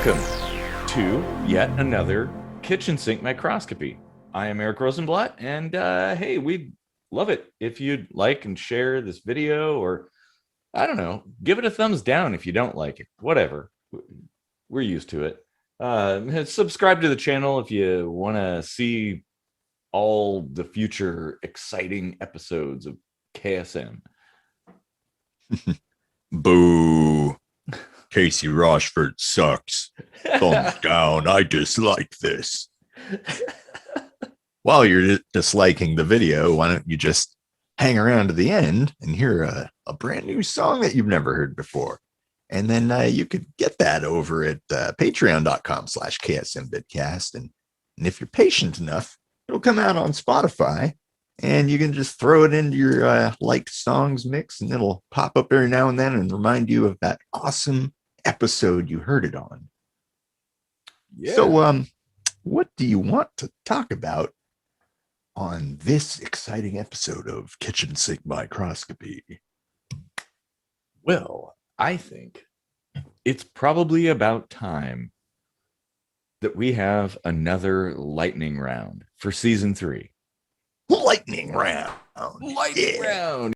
Welcome to yet another kitchen sink microscopy. I am Eric Rosenblatt, and hey, we'd love it if you'd like and share this video, or I don't know, give it a thumbs down if you don't like it. Whatever, we're used to it. Subscribe to the channel if you want to see all the future exciting episodes of KSM. Boo. Casey Rochford sucks. Thumbs down. I dislike this. While you're disliking the video, why don't you just hang around to the end and hear a brand new song that you've never heard before? And then you could get that over at patreon.com/KSMBitcast. And if you're patient enough, it'll come out on Spotify. And you can just throw it into your liked songs mix, and it'll pop up every now and then and remind you of that awesome episode you heard it on. Yeah. So, what do you want to talk about on this exciting episode of Kitchen Sink Microscopy? Well, I think it's probably about time that we have another lightning round for season 3. Lightning round. Lightning round.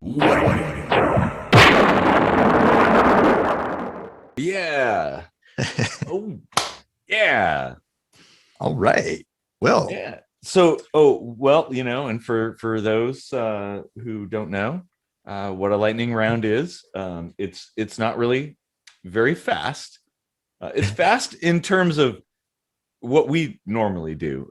Yeah. Oh, yeah. All right. Well, yeah. So, and for those who don't know what a lightning round is, it's not really very fast. It's fast in terms of what we normally do.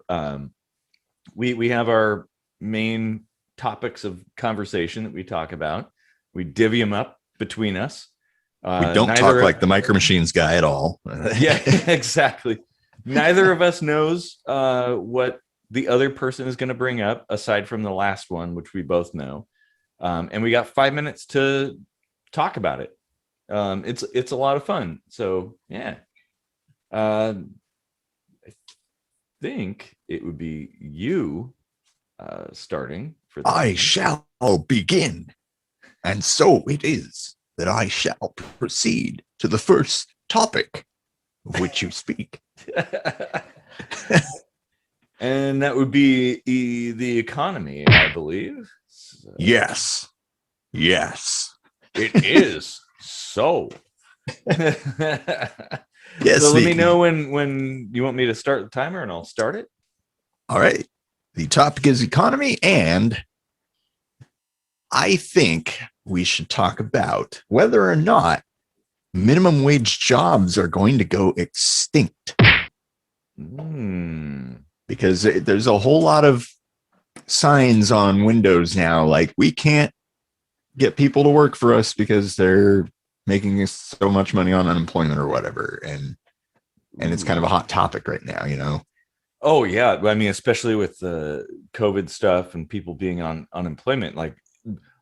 We have our main topics of conversation that we talk about. We divvy them up between us. We don't talk like the Micro Machines guy at all. Yeah, exactly. Neither of us knows what the other person is going to bring up, aside from the last one, which we both know. And we got 5 minutes to talk about it. It's a lot of fun. So yeah, I think it would be you starting for this. I shall begin, and so it is that I shall proceed to the first topic of which you speak. And that would be the economy, I believe. So. Yes, it is. So yes. So let me know when you want me to start the timer, and I'll start it. All right. The topic is economy, and I think we should talk about whether or not minimum wage jobs are going to go extinct. Because there's a whole lot of signs on windows now, like we can't get people to work for us because they're making us so much money on unemployment or whatever. And it's kind of a hot topic right now, you know? Oh yeah. I mean, especially with the COVID stuff and people being on unemployment, like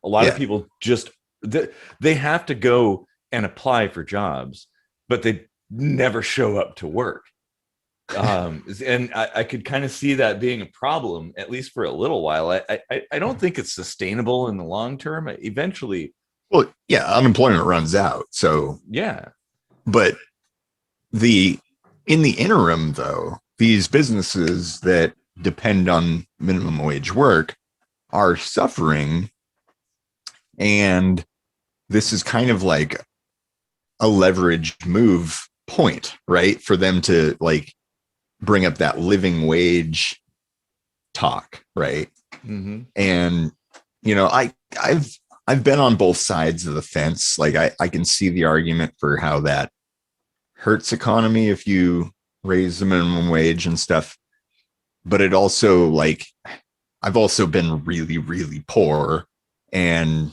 a lot of people just, they have to go and apply for jobs, but they never show up to work. And I could kind of see that being a problem, at least for a little while. I don't think it's sustainable in the long term. Eventually. Well, yeah, unemployment runs out. So yeah, but in the interim, though, these businesses that depend on minimum wage work are suffering. And this is kind of like a leveraged move point, right? For them to like bring up that living wage talk, right? Mm-hmm. And, you know, I've been on both sides of the fence. Like I can see the argument for how that hurts economy if you raise the minimum wage and stuff. But it also, like, I've also been really, really poor. And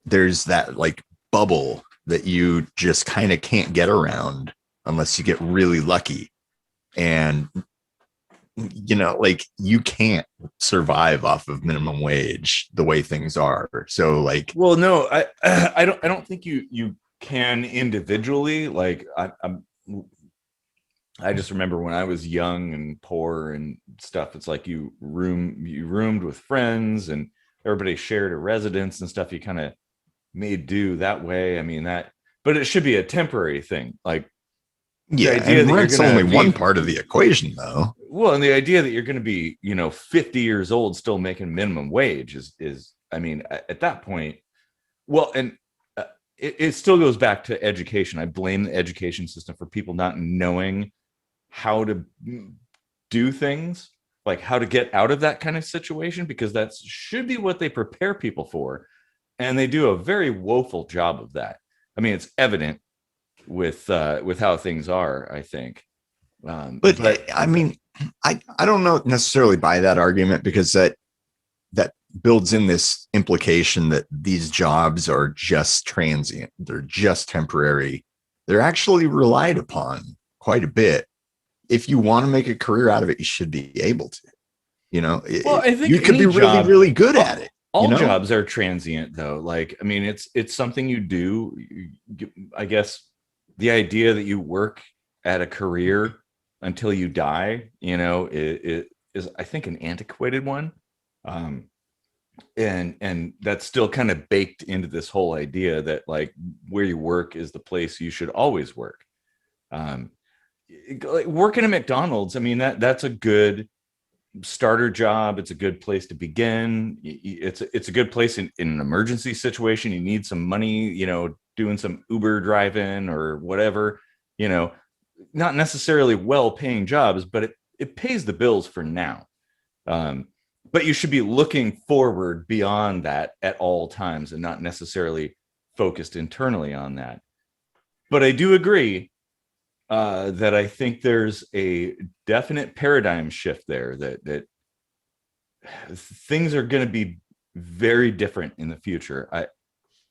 there's that like bubble that you just kind of can't get around unless you get really lucky. And, you know, like you can't survive off of minimum wage the way things are. So like, well, no, I don't think you can individually. Like I just remember when I was young and poor and stuff, it's like you roomed with friends and everybody shared a residence and stuff. You kind of made do that way. I mean, but it should be a temporary thing. Like The Yeah, idea and that you're rent's going only to one be, part of the equation, though. well, and the idea that you're going to be, 50 years old still making minimum wage is, I mean, at that point, well, and it still goes back to education. I blame the education system for people not knowing how to do things, like how to get out of that kind of situation, because that should be what they prepare people for. And they do a very woeful job of that. I mean, it's evident with how things are, I think. But I mean, I don't know necessarily buy that argument, because that builds in this implication that these jobs are just transient, they're just temporary. They're actually relied upon quite a bit. If you want to make a career out of it, you should be able to. well, I think You could any be really, job, really good at it. all jobs are transient, though. Like, I mean, it's something you do. I guess the idea that you work at a career until you die, it is, I think, an antiquated one. And that's still kind of baked into this whole idea that, like, where you work is the place you should always work. Like working at McDonald's, I mean, that's a good starter job. It's a good place to begin. It's a good place in an emergency situation. You need some money, doing some Uber driving or whatever, not necessarily well-paying jobs, but it pays the bills for now. But you should be looking forward beyond that at all times and not necessarily focused internally on that. But I do agree that I think there's a definite paradigm shift there, that things are going to be very different in the future.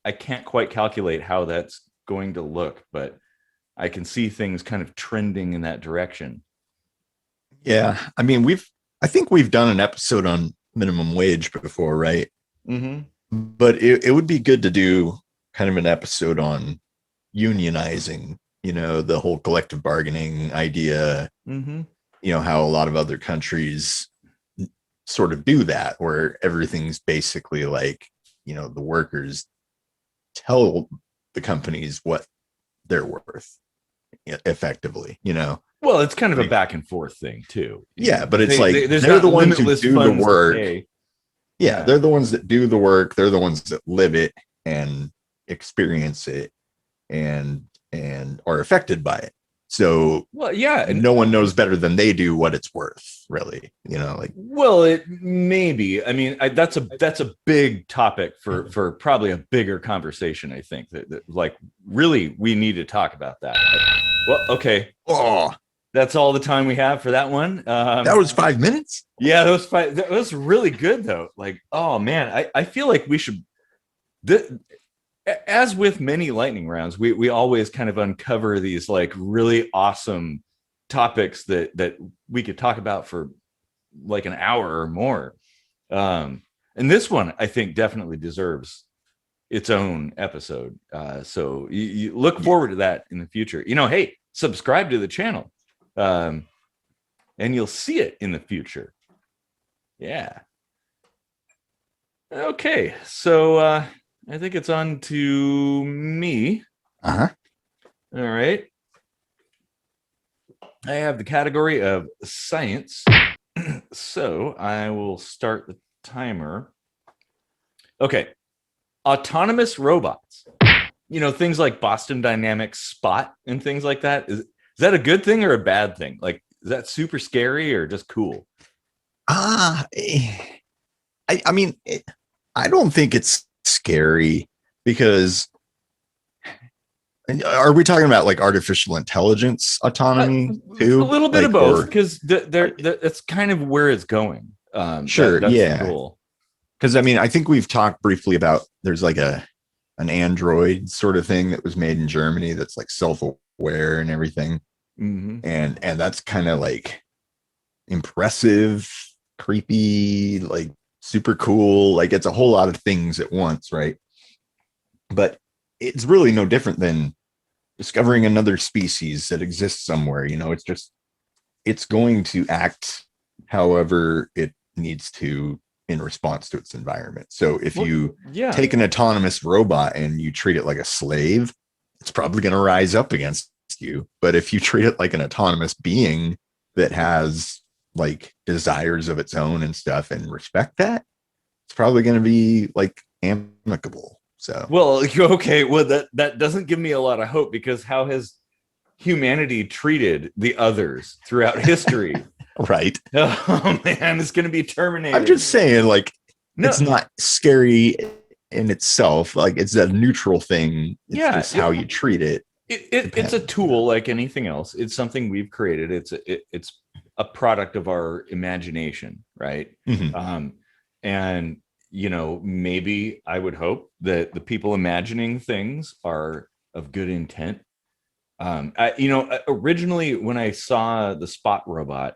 I can't quite calculate how that's going to look, but I can see things kind of trending in that direction. Yeah, I mean, I think we've done an episode on minimum wage before, right? Mm-hmm. But it would be good to do kind of an episode on unionizing, the whole collective bargaining idea, Mm-hmm. How a lot of other countries sort of do that, where everything's basically like, the workers tell the companies what they're worth effectively. Well, it's kind of a back and forth thing too. Yeah, but it's like there's they're not the ones who limitless do the funds to work. pay. Yeah, they're the ones that do the work. They're the ones that live it and experience it and are affected by it. So, Well, yeah, and no one knows better than they do what it's worth, really. Like, well, it maybe. I mean, that's a big topic for probably a bigger conversation. I think that like really we need to talk about that. Well, okay. oh, That's all the time we have for that one. that was 5 minutes. Yeah, that was really good though. Like, oh man, I feel like we should. As with many lightning rounds, we always kind of uncover these like really awesome topics that we could talk about for like an hour or more. And this one, I think, definitely deserves its own episode. So you look forward to that in the future. Hey, subscribe to the channel, and you'll see it in the future. Yeah. Okay, so I think it's on to me. Uh-huh. All right. I have the category of science. So I will start the timer. Okay. Autonomous robots. Things like Boston Dynamics Spot and things like that. Is that a good thing or a bad thing? Like, is that super scary or just cool? I mean, I don't think it's scary, because are we talking about like artificial intelligence autonomy too? A little bit like, of both, because that's kind of where it's going. Sure, that's yeah. the goal. Because I mean, I think we've talked briefly about there's like an Android sort of thing that was made in Germany that's like self-aware and everything, and that's kind of like impressive, creepy, like super cool. Like, it's a whole lot of things at once, right? But it's really no different than discovering another species that exists somewhere. It's going to act however it needs to in response to its environment. So if you take an autonomous robot and you treat it like a slave, it's probably going to rise up against against you. But if you treat it like an autonomous being that has like desires of its own and stuff and respect that, it's probably going to be like amicable. So, well, okay, well that doesn't give me a lot of hope, because how has humanity treated the others throughout history? right. Oh man, it's going to be terminated. I'm just saying, like, No, it's not scary in itself. Like, it's a neutral thing. It's yeah, just how you treat it. it's a tool like anything else. It's something we've created. It's a product of our imagination, right? Mhm. And maybe I would hope that the people imagining things are of good intent. Originally when I saw the Spot robot,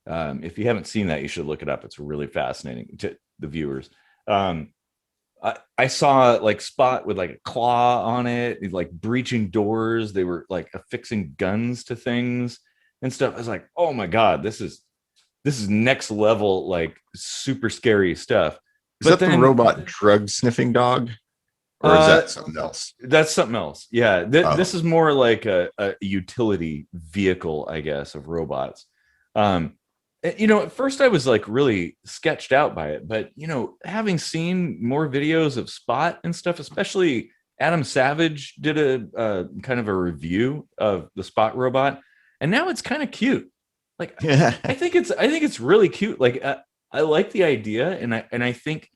if you haven't seen that, you should look it up. It's really fascinating to the viewers. I saw like Spot with like a claw on it, like breaching doors. They were like affixing guns to things and stuff. I was like, oh my god, this is next level, like super scary stuff. Is But that the then robot drug sniffing dog? Or is uh that something else? that's something else. Yeah, Oh, this is more like a utility vehicle, I guess, of robots. At first I was like really sketched out by it, but having seen more videos of Spot and stuff, especially Adam Savage did a kind of a review of the Spot robot, and now it's kind of cute. Like, yeah. I think it's really cute. Like, I like the idea, and I think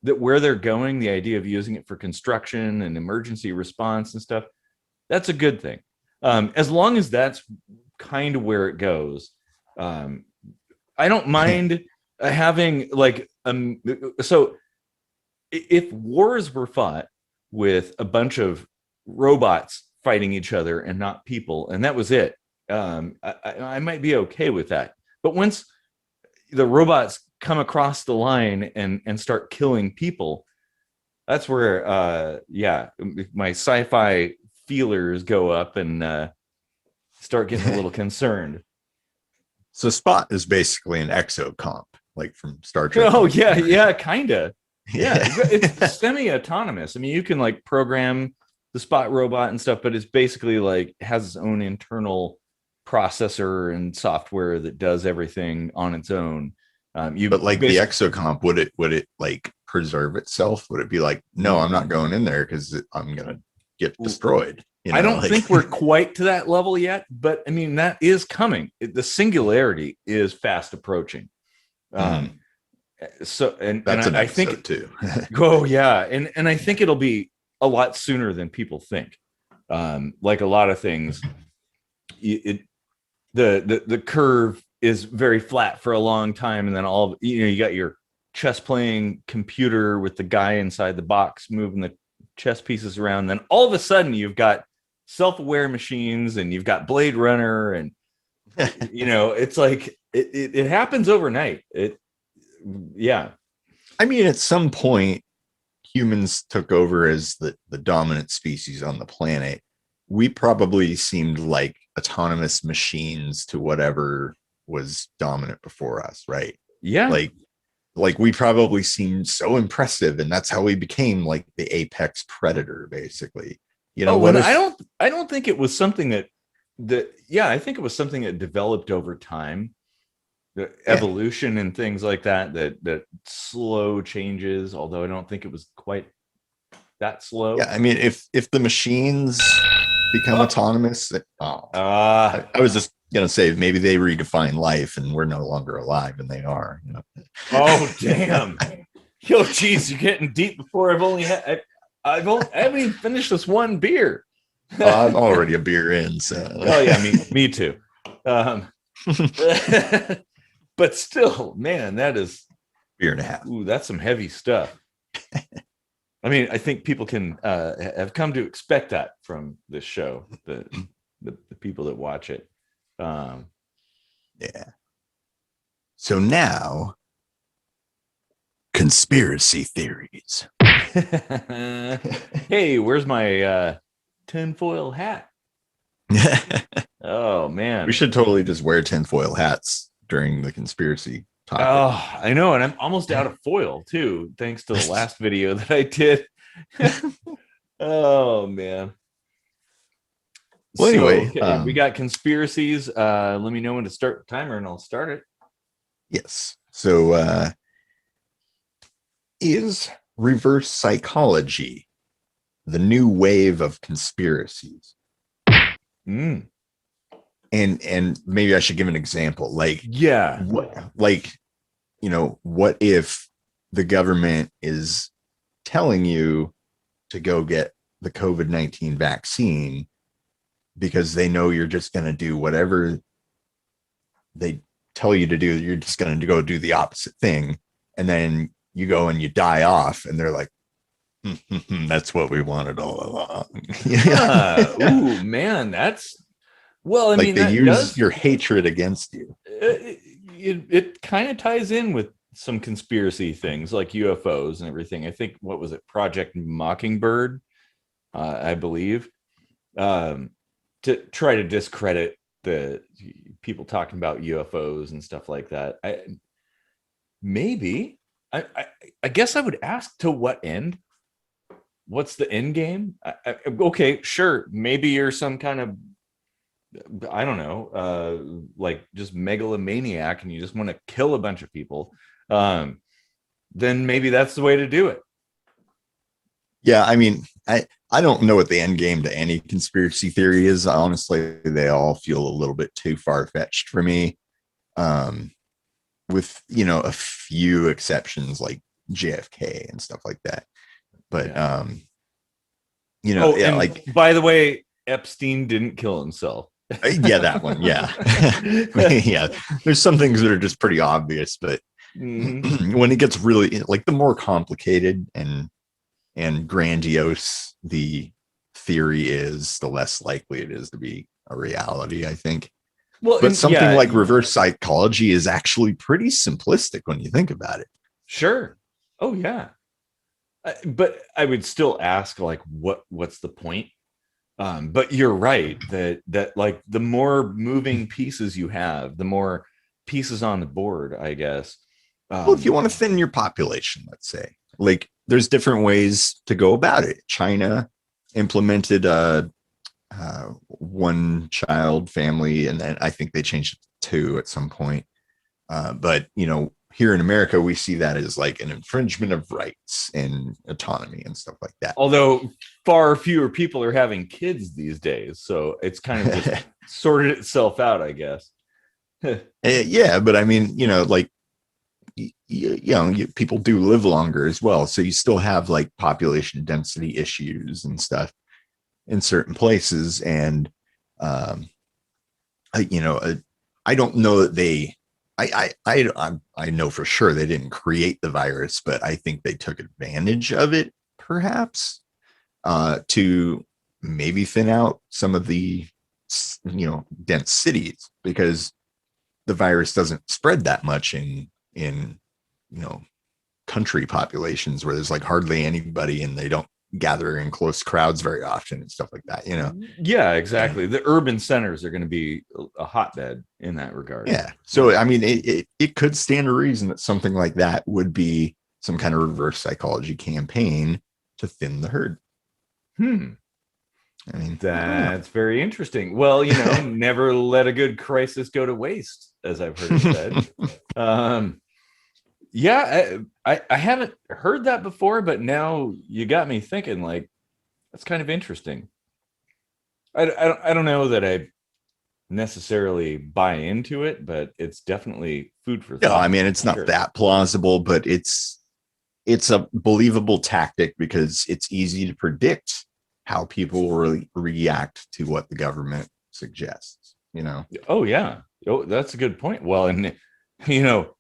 that where they're going, the idea of using it for construction and emergency response and stuff, that's a good thing. As long as that's kind of where it goes, um, I don't mind having like so if wars were fought with a bunch of robots fighting each other and not people, and that was it, I might be okay with that. But once the robots come across the line and start killing people, that's where my sci-fi feelers go up and start getting a little concerned. So Spot is basically an exocomp, like from Star Trek. Oh yeah, kind of. Yeah, Yeah. it's semi-autonomous. I mean, you can like program the Spot robot and stuff, but it's basically like has its own internal processor and software that does everything on its own. You But like the basically exocomp, would it like preserve itself? Would it be like, no, I'm not going in there because I'm gonna get destroyed? I don't Like think we're quite to that level yet, but I mean that is coming. The singularity is fast approaching. Mhm. Um, so and That's an I episode think, too. oh yeah, and I think it'll be a lot sooner than people think. Like a lot of things, it the curve is very flat for a long time, and then you got your chess playing computer with the guy inside the box moving the chess pieces around. Then all of a sudden you've got self-aware machines, and you've got Blade Runner, and it's like it happens overnight. Yeah. I mean, at some point, humans took over as the dominant species on the planet. We probably seemed like autonomous machines to whatever was dominant before us, right? Yeah. Like we probably seemed so impressive, and that's how we became like the apex predator, basically. Oh, What and if I don't think it was something that yeah, I think it was something that developed over time, the yeah, evolution and things like that slow changes, although I don't think it was quite that slow. yeah, I mean, if the machines become Oh, autonomous, oh, uh I was just gonna say maybe they redefine life and we're no longer alive, and they are. oh damn. Yo, geez, you're getting deep before I've only had I haven't even finished this one beer. I'm already a beer in, so Oh yeah, me too. Um, but still, man, that is, beer and a half. ooh, that's some heavy stuff. I mean, I think people can have come to expect that from this show, the people that watch it. Um, Yeah. So now, conspiracy theories. hey, where's my tinfoil hat? Oh We man. should totally just wear tinfoil hats during the conspiracy topic. Oh, I know, and I'm almost out of foil too, thanks to the last video that I did. Oh man. Well, So anyway, okay, we got conspiracies. Let me know when to start the timer, and I'll start it. yes. So, is reverse psychology the new wave of conspiracies? Mm. And maybe I should give an example. Yeah. Like, what if the government is telling you to go get the COVID-19 vaccine because they know you're just going to do whatever they tell you to do. You're just going to go do the opposite thing. And then you go and you die off, and they're like, that's what we wanted all along. Ooh, man, that's well. I Like mean, they that use does your hatred against you. it kind of ties in with some conspiracy things like UFOs and everything. I think what was it, Project Mockingbird, I believe, um, to try to discredit the people talking about UFOs and stuff like that. Maybe I, I guess I would ask, to what end? What's the end game? Okay, sure. Maybe you're some kind of, I don't know, like just megalomaniac and you just want to kill a bunch of people. Then maybe that's the way to do it. Yeah, I mean, I don't know what the end game to any conspiracy theory is. Honestly, they all feel a little bit too far fetched for me. Um, with a few exceptions like JFK and stuff like that. But Yeah. yeah, And like by the way, Epstein didn't kill himself. yeah, that one, yeah. Yeah, there's some things that are just pretty obvious, but Mm-hmm. when it gets really like the more complicated and grandiose the theory is, the less likely it is to be a reality, I think. Well, But and something yeah, like reverse psychology is actually pretty simplistic when you think about it. sure. Oh yeah. But I would still ask, like, what's the point? But you're right that like the more moving pieces you have, the more pieces on the board, I guess. Well, if you Um, want to thin your population, let's say, like there's different ways to go about it. China implemented a one child family, and then I think they changed it to two at some point. But here in America, we see that as like an infringement of rights and autonomy and stuff like that. although far fewer people are having kids these days, so it's kind of just sorted itself out, I guess. Yeah, but I mean, like people do live longer as well, so you still have like population density issues and stuff in certain places, and um, I don't know that they. I know for sure they didn't create the virus, but I think they took advantage of it, perhaps, to maybe thin out some of the dense cities, because the virus doesn't spread that much in country populations where there's like hardly anybody and they don't gather in close crowds very often and stuff like that. Yeah, exactly. The urban centers are going to be a hotbed in that regard. Yeah, so I mean it could stand to reason that something like that would be some kind of reverse psychology campaign to thin the herd. Hmm. I mean, That's very interesting. Well, never let a good crisis go to waste, as I've heard it said. Yeah, I haven't heard that before, but now you got me thinking. Like, that's kind of interesting. I don't know that I necessarily buy into it, but it's definitely food for no, I thought. mean it's not Sure. that plausible, but it's a believable tactic because it's easy to predict how people will react to what the government suggests. Oh yeah. Oh, that's a good point. Well, and you know,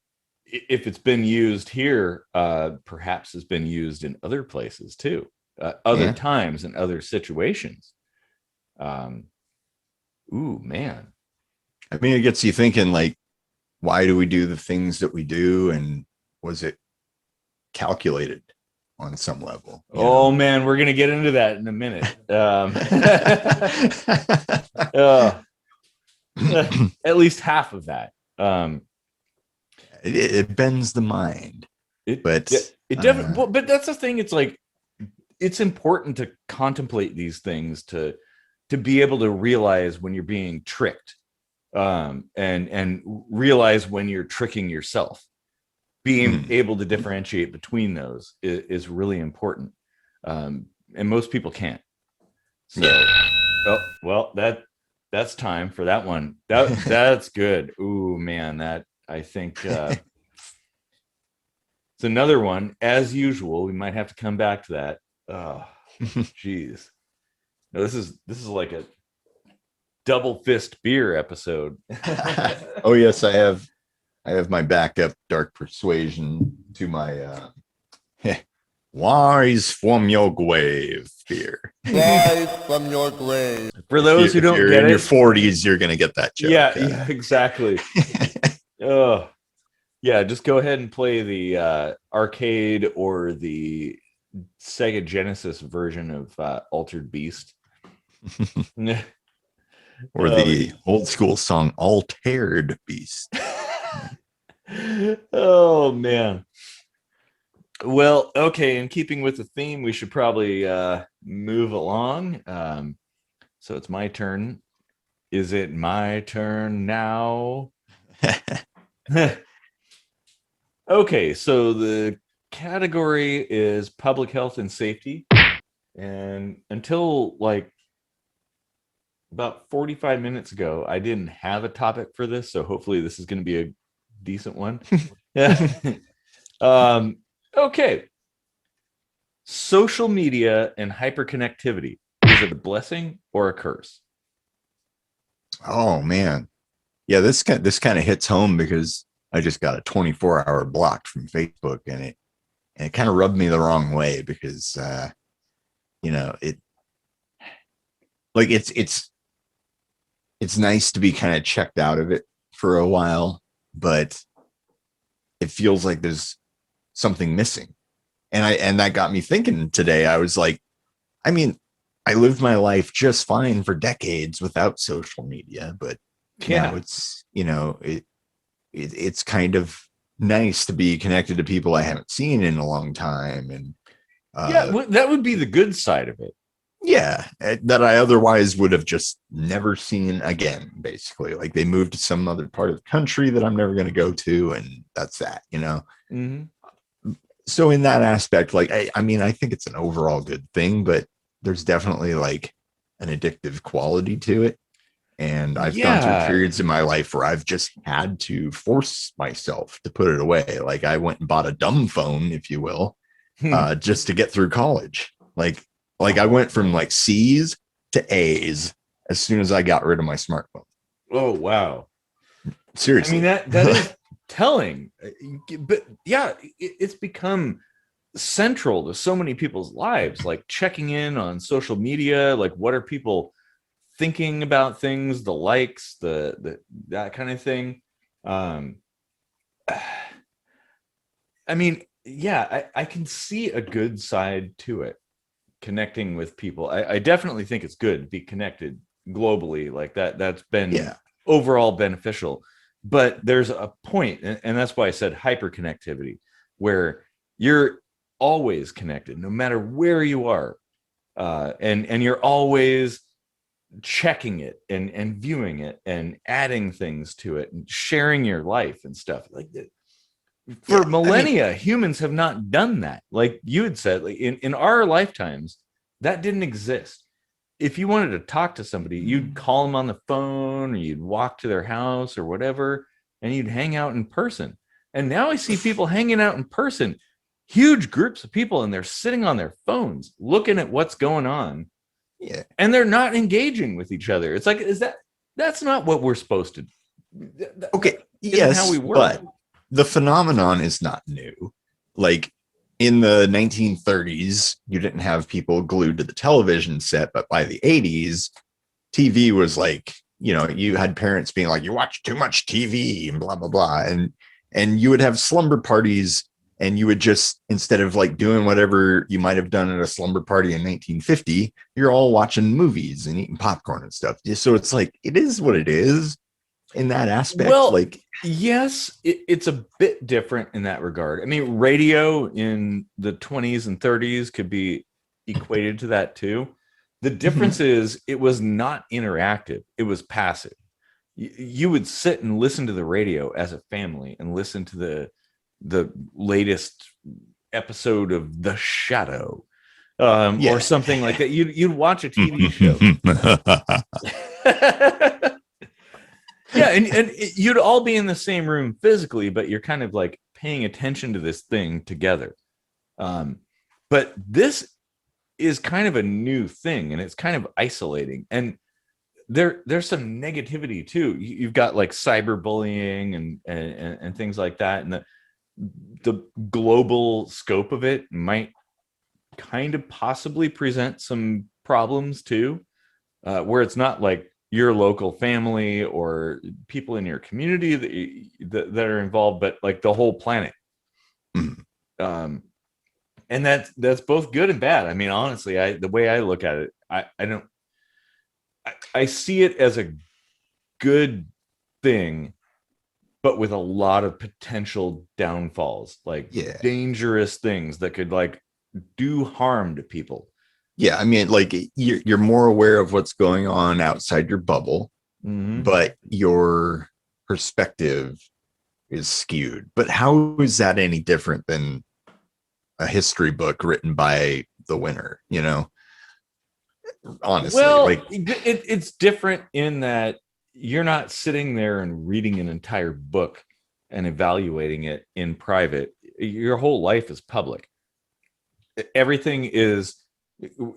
if it's been used here, perhaps it's been used in other places too, other Yeah. times and other situations. Um, ooh, man. I mean, it gets you thinking, like, why do we do the things that we do? And was it calculated on some level, Oh man, we're gonna get into that in a minute. Uh, at least half of that. it bends the mind, It but it definitely. But that's the thing. It's like it's important to contemplate these things, to to be able to realize when you're being tricked, and realize when you're tricking yourself. Being able to differentiate between those is really important, and most people can't. So, oh well, that's time for that one. That's good. Ooh man, that I think it's another one. As usual, we might have to come back to that. Oh, jeez. No, this is like a double fist beer episode. Oh yes, I have my backup dark persuasion to my wise from your grave beer. Rise from your grave. For those who If don't you're get in your it, 40s, you're gonna get that joke. yeah, exactly. Oh, yeah, just go ahead and play the arcade or the Sega Genesis version of Altered Beast. Or the old school song ALTAiR Beast. Oh man. Well, okay, in keeping with the theme, we should probably move along. So it's my turn. Is it my turn now? Okay, so the category is public health and safety. And until like about 45 minutes ago, I didn't have a topic for this. So hopefully this is going to be a decent one. Yeah. Okay. Social media and hyperconnectivity. Is it a blessing or a curse? Oh man. Yeah, this kind of hits home because I just got a 24-hour block from Facebook, and it kind of rubbed me the wrong way because it like it's nice to be kind of checked out of it for a while, but it feels like there's something missing. And that got me thinking today. I was like, I mean, I lived my life just fine for decades without social media, but now it's, it's kind of nice to be connected to people I haven't seen in a long time. And that would be the good side of it. Yeah, that I otherwise would have just never seen again, basically. Like they moved to some other part of the country that I'm never going to go to, and that's that, Mm-hmm. So in that aspect, like I mean, I think it's an overall good thing, but there's definitely like an addictive quality to it. And I've gone through periods in my life where I've just had to force myself to put it away. Like I went and bought a dumb phone, if you will, just to get through college. Like I went from like C's to A's as soon as I got rid of my smartphone. Oh, wow. Seriously. I mean, that is telling. But yeah, it's become central to so many people's lives, like checking in on social media, like what are people thinking about things, the likes, the that kind of thing. I mean, yeah, I can see a good side to it. Connecting with people. I definitely think it's good to be connected globally like that. That's been overall beneficial. But there's a point, and that's why I said hyperconnectivity, where you're always connected, no matter where you are. And you're always checking it and viewing it and adding things to it and sharing your life and stuff like that. For millennia, humans have not done that. Like you had said, like in our lifetimes, that didn't exist. If you wanted to talk to somebody, you'd call them on the phone, or you'd walk to their house or whatever, and you'd hang out in person. And now I see people hanging out in person, huge groups of people, and they're sitting on their phones looking at what's going on. Yeah. And they're not engaging with each other. It's like, that's not what we're supposed to do. Okay. Yes, how we work. But the phenomenon is not new. Like in the 1930s, you didn't have people glued to the television set, but by the 80s, TV was like, you had parents being like, you watch too much TV and blah, blah, blah. And you would have slumber parties, and you would just, instead of like doing whatever you might have done at a slumber party in 1950, you're all watching movies and eating popcorn and stuff. So it's like, it is what it is. In that aspect, well, like yes, it's a bit different in that regard. I mean, radio in the 20s and 30s could be equated to that too, The difference is it was not interactive. It was passive. You would sit and listen to the radio as a family and listen to the latest episode of The Shadow, or something like that. You'd watch a TV show. Yeah, and you'd all be in the same room physically, but you're kind of like paying attention to this thing together. But this is kind of a new thing, and it's kind of isolating. And there's some negativity too. You've got like cyberbullying and things like that, and the global scope of it might kind of possibly present some problems too, where it's not like your local family or people in your community that are involved, but like the whole planet. And that's both good and bad. I mean, honestly, the way I look at it, I see it as a good thing, but with a lot of potential downfalls, like dangerous things that could like do harm to people. Yeah, I mean, like you're more aware of what's going on outside your bubble, but your perspective is skewed. But how is that any different than a history book written by the winner? You know, honestly, well, like it's different in that you're not sitting there and reading an entire book and evaluating it in private. Your whole life is public. Everything is,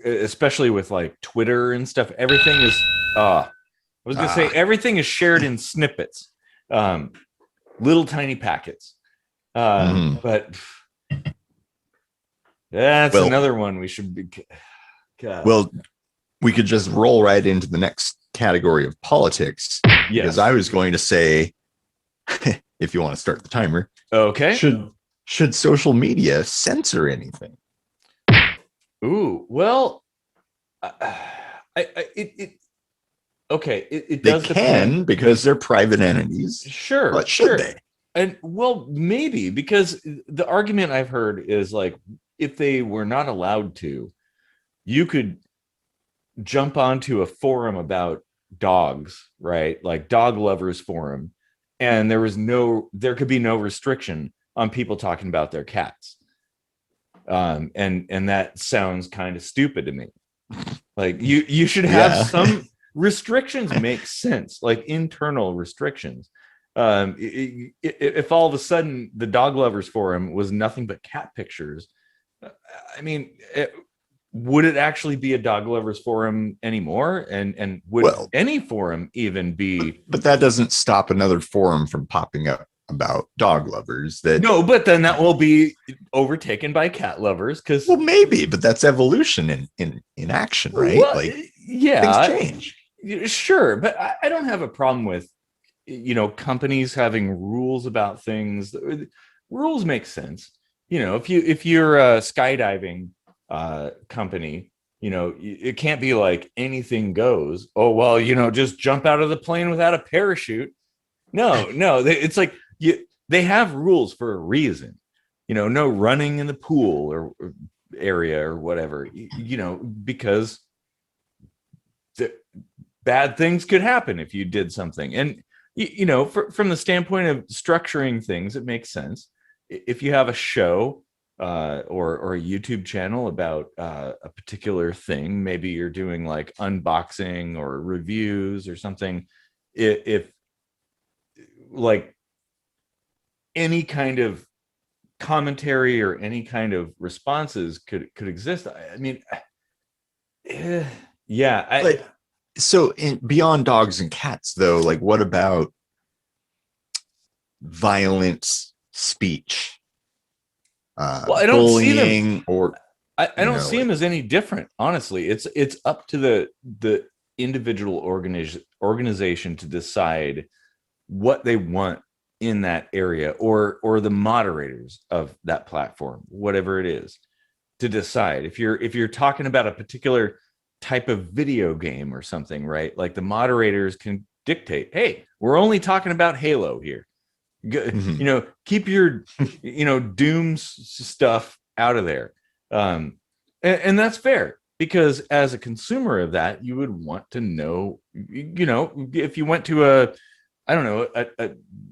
especially with like Twitter and stuff, everything is I was gonna say everything is shared in snippets, little tiny packets, but that's another one we should be. God. Well, we could just roll right into the next category of politics, because I was going to say, if you want to start the timer, okay, should social media censor anything? Ooh, well, it does. They can, because they're private entities. Sure, but should they? And well, maybe, because the argument I've heard is like, if they were not allowed to, you could jump onto a forum about dogs, right? Like dog lovers forum, and there could be no restriction on people talking about their cats. And that sounds kind of stupid to me. Like you should have some restrictions. Make sense, like internal restrictions. If all of a sudden the dog lovers forum was nothing but cat pictures, I mean, would it actually be a dog lovers forum anymore? And would any forum even be? But that doesn't stop another forum from popping up about dog lovers. No, but then that will be overtaken by cat lovers, because maybe, but that's evolution in action, right? Well, like things change. Sure, but I don't have a problem with companies having rules about things. Rules make sense. If you're a skydiving company, it can't be like anything goes. Oh, well, just jump out of the plane without a parachute. No, it's like they have rules for a reason. No running in the pool or area or whatever, because bad things could happen if you did something. And, from the standpoint of structuring things, it makes sense. If you have a show or a YouTube channel about a particular thing, maybe you're doing like unboxing or reviews or something. If like any kind of commentary or any kind of responses could exist, I mean, so beyond dogs and cats, though, like what about violent speech? I don't see them, or I don't see them as any different. Honestly, it's up to the individual organization to decide what they want in that area, or the moderators of that platform, whatever it is, to decide. If you're talking about a particular type of video game or something, right? Like the moderators can dictate, hey, we're only talking about Halo here. Keep your Doom stuff out of there. And that's fair. because as a consumer of that, you would want to know, if you went to a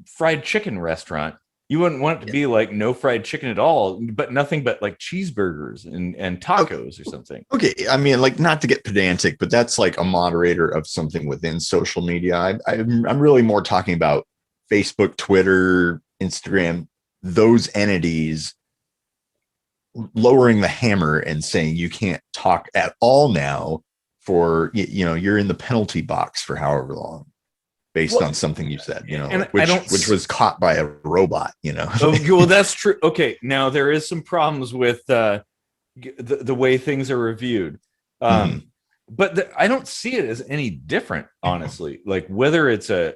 fried chicken restaurant, you wouldn't want it to be like no fried chicken at all, but nothing but like cheeseburgers and tacos or something. Okay, I mean, like, not to get pedantic, but that's like a moderator of something within social media. I'm really more talking about Facebook, Twitter, Instagram, those entities lowering the hammer and saying you can't talk at all now for, you're in the penalty box for however long based on something you said, and which was caught by a robot, well, that's true. Okay, now there is some problems with the way things are reviewed, but I don't see it as any different, honestly. Like whether it's a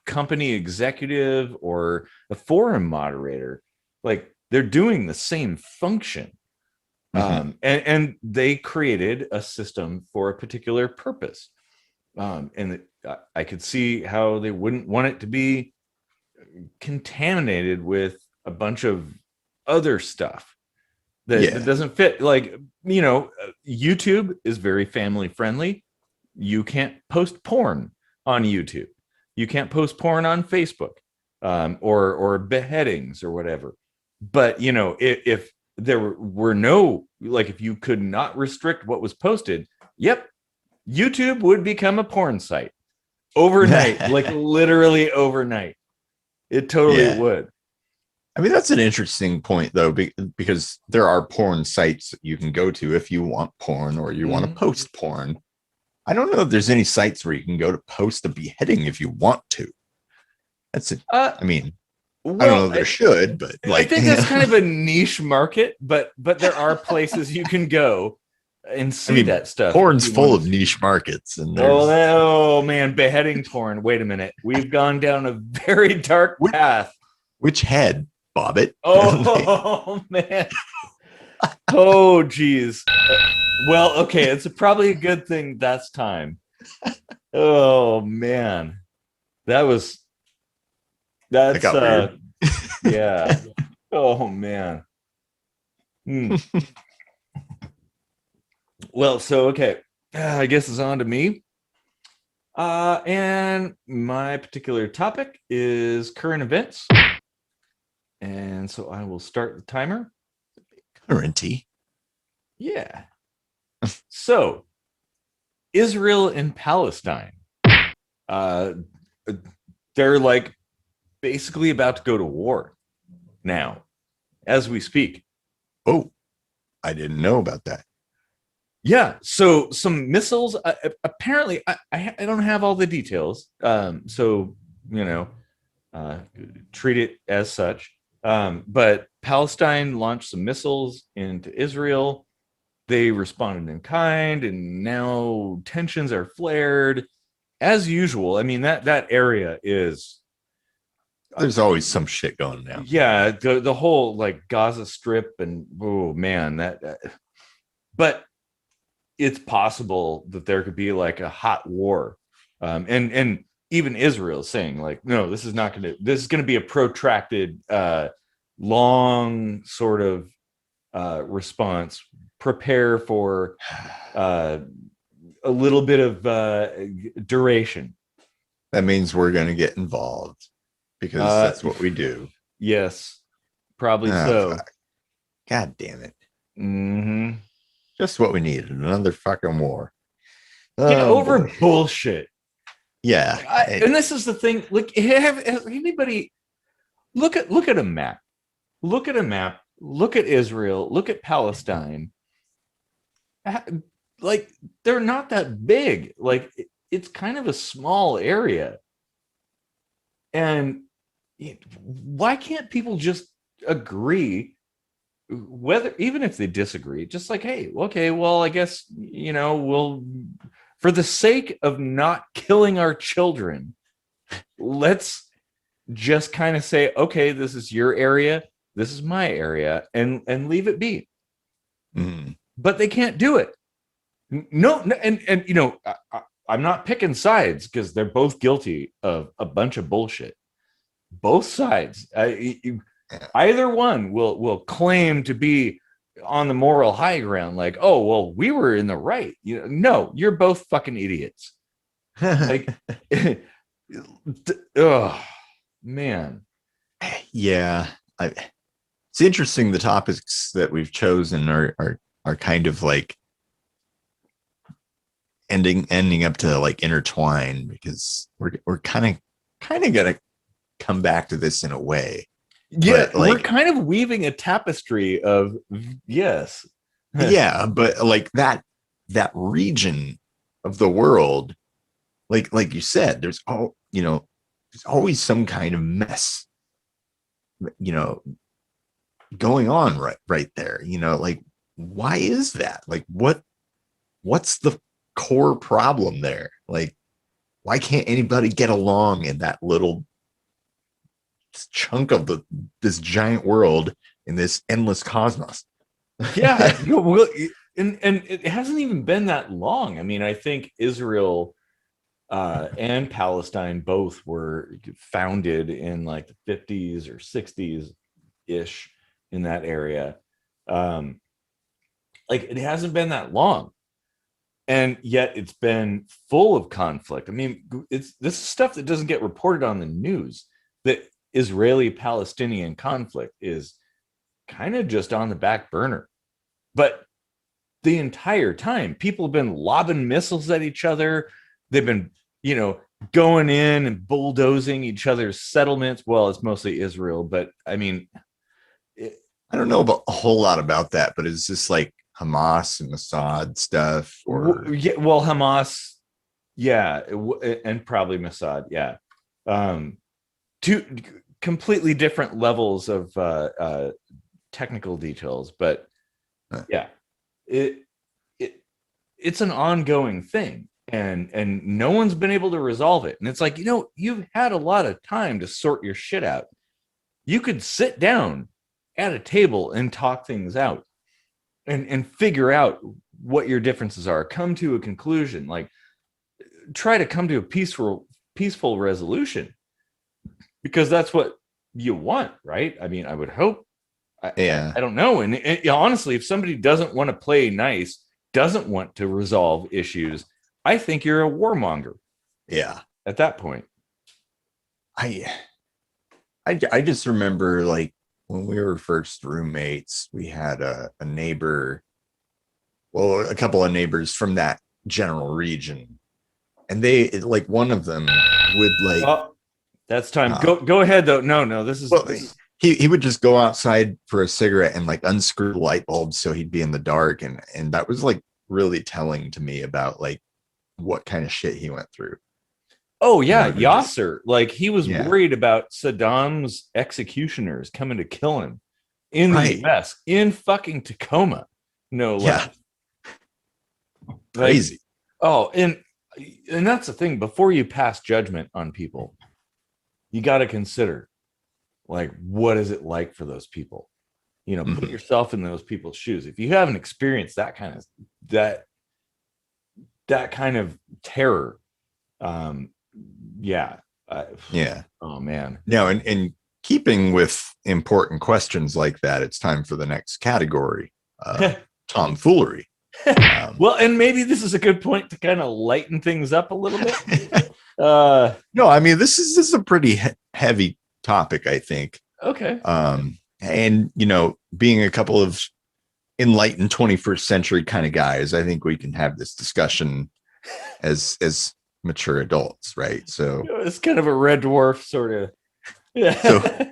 company executive or a forum moderator, like they're doing the same function. And they created a system for a particular purpose. And I could see how they wouldn't want it to be contaminated with a bunch of other stuff that doesn't fit. Like, YouTube is very family friendly. You can't post porn on YouTube. You can't post porn on Facebook, or beheadings or whatever. But, if there were no, like, if you could not restrict what was posted, YouTube would become a porn site overnight, like literally overnight. It totally would. I mean, that's an interesting point, though, because there are porn sites that you can go to if you want porn or you want to post porn. I don't know if there's any sites where you can go to post a beheading if you want to. That's it. I mean, I don't know if there should, but like, I think that's kind of a niche market, but there are places you can go and see that stuff. Porn's full of niche markets, and oh man, beheading porn. Wait a minute, we've gone down a very dark path. Which head, Bobbit? Oh man. Oh geez. Well, okay, it's probably a good thing that's time. Oh man, that's yeah. Oh man. Well, so okay, I guess it's on to me. And my particular topic is current events. And so I will start the timer. Currenty. Yeah. So, Israel and Palestine. They're like basically about to go to war now, as we speak. Oh, I didn't know about that. Yeah, so some missiles. Apparently, I don't have all the details. So treat it as such. But Palestine launched some missiles into Israel. They responded in kind, and now tensions are flared as usual. I mean, that area is. There's always some shit going down. Yeah, the whole like Gaza Strip, and oh man, but it's possible that there could be like a hot war, and even Israel saying like, no, this is going to be a protracted, long sort of response. Prepare for a little bit of duration. That means we're going to get involved because that's what we do. Yes, probably so. Fuck. God damn it. Just what we needed. Another fucking war. Over bullshit. Yeah. And this is the thing. Like, has anybody look at a map? Look at a map. Look at Israel. Look at Palestine. Like, they're not that big. Like, it's kind of a small area. And why can't people just agree? Whether, even if they disagree, just like, hey, okay, well, I guess, we'll, for the sake of not killing our children, let's just kind of say, okay, this is your area, this is my area, and leave it be. But they can't do it. No, and I'm not picking sides because they're both guilty of a bunch of bullshit. Both sides. Either one will claim to be on the moral high ground, like, oh, well, we were in the right. No, you're both fucking idiots. Like, oh, man. Yeah. It's interesting. The topics that we've chosen are kind of like ending up to like intertwine, because we're kind of gonna come back to this in a way. Yeah, But we're like, kind of weaving a tapestry of yes. yeah, but like that region of the world, like you said, there's always some kind of mess, you know, going on right there. Like, why is that? Like, what's the core problem there? Like, why can't anybody get along in that little chunk of this giant world in this endless cosmos? Yeah, well, and it hasn't even been that long. I mean, I think Israel and Palestine both were founded in like the 50s or 60s ish, in that area. Um, like, it hasn't been that long, and yet it's been full of conflict. I mean, this is stuff that doesn't get reported on the news. The Israeli-Palestinian conflict is kind of just on the back burner, but the entire time people have been lobbing missiles at each other. They've been, going in and bulldozing each other's settlements. Well, it's mostly Israel, but I mean, I don't know about a whole lot about that, but is this like Hamas and Mossad stuff, or yeah, well, Hamas, yeah, and probably Mossad, yeah. Two completely different levels of technical details, but yeah, it it's an ongoing thing, and no one's been able to resolve it. And it's like, you've had a lot of time to sort your shit out. You could sit down at a table and talk things out, and figure out what your differences are, come to a conclusion, like try to come to a peaceful resolution, because that's what you want, right? I mean, I would hope. yeah, I don't know. And honestly, if somebody doesn't want to play nice, doesn't want to resolve issues, I think you're a warmonger yeah. at that point. I I just remember, like, when we were first roommates, we had a neighbor, well, a couple of neighbors from that general region, and they, like, one of them would like, Oh, that's time. Go ahead though. No, well, this is he would just go outside for a cigarette and like unscrew the light bulb so he'd be in the dark, and that was like really telling to me about like what kind of shit he went through. Oh yeah, He just, Yasser. Like, he was yeah, worried about Saddam's executioners coming to kill him in the right, US, in fucking Tacoma, no yeah, less. Like, crazy. oh, and that's the thing. Before you pass judgment on people, you got to consider, like, what is it like for those people? Put Mhm. yourself in those people's shoes. If you haven't experienced that kind of terror, um, yeah, Yeah. oh man. Now, in keeping with important questions like that, it's time for the next category, tomfoolery. Well, and maybe this is a good point to kind of lighten things up a little bit. Uh, No, I mean, this is a pretty heavy topic, I think. okay. And being a couple of enlightened 21st century kind of guys, I think we can have this discussion as mature adults, right? So It's kind of a red dwarf sort of. Yeah.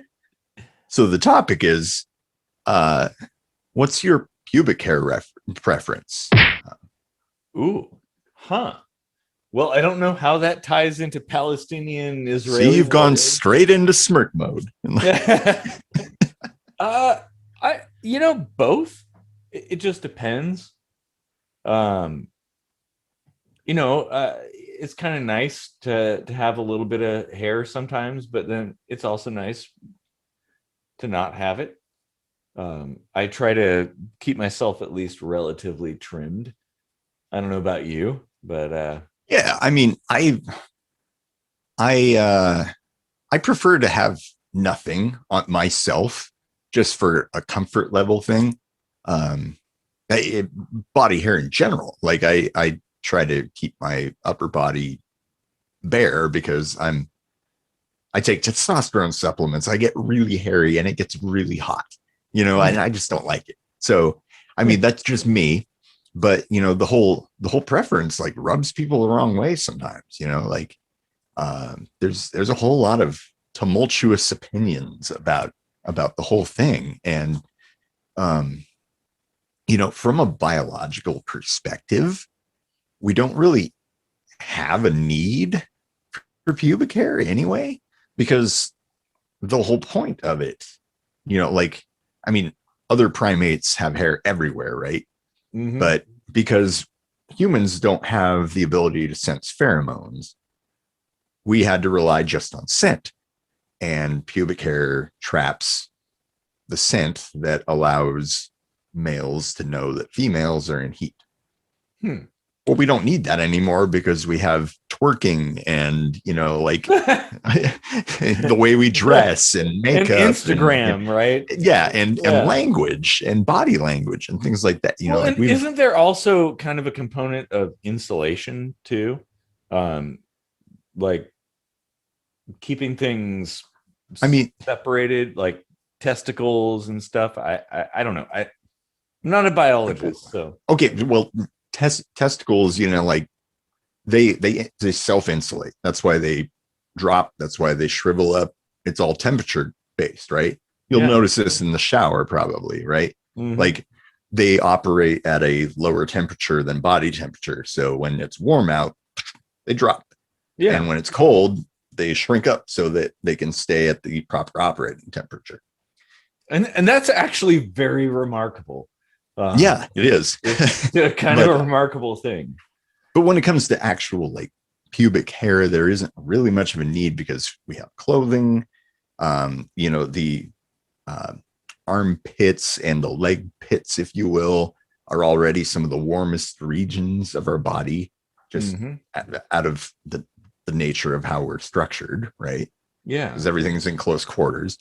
so the topic is, what's your pubic hair preference? Ooh, huh. Well, I don't know how that ties into Palestinian Israeli. See, you've gone straight into smirk mode. I both. It just depends. It's kind of nice to have a little bit of hair sometimes, but then it's also nice to not have it. I try to keep myself at least relatively trimmed. I don't know about you, but Yeah, I mean, I prefer to have nothing on myself, just for a comfort level thing. um, body hair in general. Like I try to keep my upper body bare because I take testosterone supplements. I get really hairy and it gets really hot, and I just don't like it. So, I mean, that's just me. But the whole preference like rubs people the wrong way sometimes. Like there's a whole lot of tumultuous opinions about the whole thing, and from a biological perspective, we don't really have a need for pubic hair anyway, because the whole point of it, like, I mean, other primates have hair everywhere, right? Mm-hmm. But because humans don't have the ability to sense pheromones, we had to rely just on scent, and pubic hair traps the scent that allows males to know that females are in heat. Well, we don't need that anymore because we have twerking and, like the way we dress and makeup and Instagram, right? Yeah. And language and body language and things like that. Well, like and isn't there also kind of a component of insulation too? Like keeping things, separated, like testicles and stuff. I don't know. I'm not a biologist, so. Okay. Well, testicles, like they self-insulate. That's why they drop. That's why they shrivel up. It's all temperature based, right? You'll notice this in the shower probably, right? Mm-hmm. Like they operate at a lower temperature than body temperature. So when it's warm out, they drop. Yeah. And when it's cold, they shrink up so that they can stay at the proper operating temperature. And that's actually very remarkable. Yeah, it is. It's kind of a remarkable thing. But when it comes to actual like pubic hair, there isn't really much of a need because we have clothing. The armpits and the leg pits, if you will, are already some of the warmest regions of our body, just out of the nature of how we're structured, right? Yeah, because everything's in close quarters.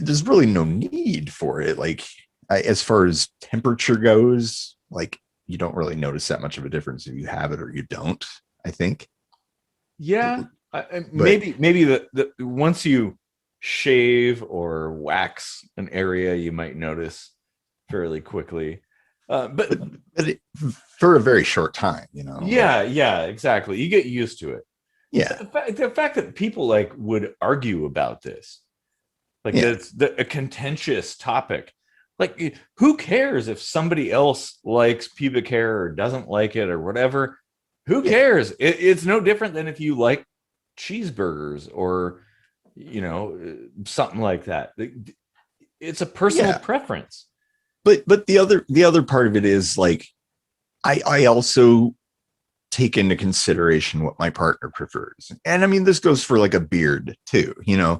There's really no need for it. Like, as far as temperature goes, like you don't really notice that much of a difference if you have it or you don't, I think. Yeah. Maybe the once you shave or wax an area, you might notice fairly quickly. But for a very short time, Yeah, exactly. You get used to it. Yeah. The fact that people like would argue about this, like that's a contentious topic. Like, who cares if somebody else likes pubic hair or doesn't like it or whatever? Who cares? It's no different than if you like cheeseburgers or, something like that. It's a personal preference. But the other part of it is like, I also take into consideration what my partner prefers. And I mean, this goes for like a beard too, Yeah.